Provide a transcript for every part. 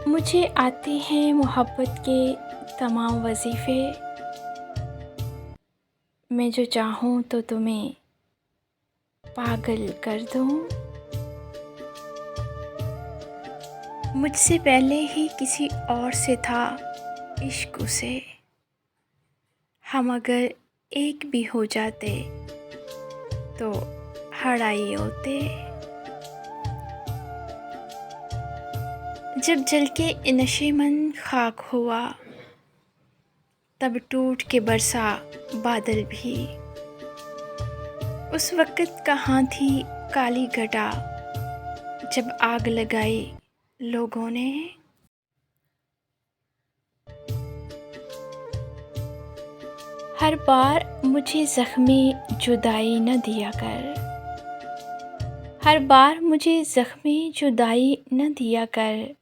मुझे आते हैं मोहब्बत के तमाम वजीफ़े। मैं जो चाहूँ तो तुम्हें पागल कर दूँ। मुझसे पहले ही किसी और से था इश्क उसे। हम अगर एक भी हो जाते तो हड़ाई होते। जब जल के नशेमन खाक हुआ तब टूट के बरसा बादल भी। उस वक़्त कहाँ थी काली घटा जब आग लगाई लोगों ने। हर बार मुझे ज़ख्मी जुदाई न दिया कर। हर बार मुझे ज़ख्मी जुदाई न दिया कर।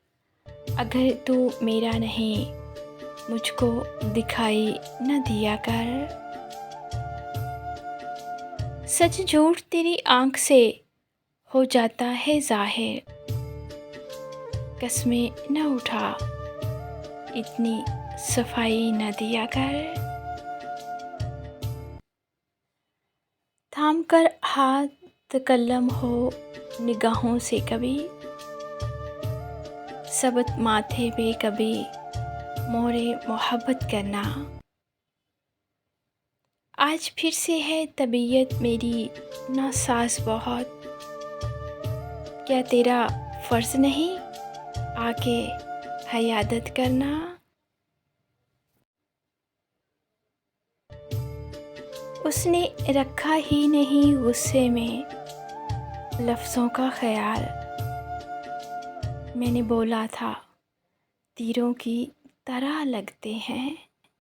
अगर तू मेरा नहीं मुझको दिखाई न दिया कर। सच झूठ तेरी आँख से हो जाता है ज़ाहिर। कसमें न उठा इतनी सफाई न दिया कर। थाम कर हाथ कलम हो निगाहों से कभी। सबत माथे पे कभी मोरे मोहब्बत करना। आज फिर से है तबीयत मेरी नासाज बहुत। क्या तेरा फ़र्ज़ नहीं आके हयादत करना। उसने रखा ही नहीं गुस्से में लफ्ज़ों का ख्याल। मैंने बोला था तीरों की तरह लगते हैं।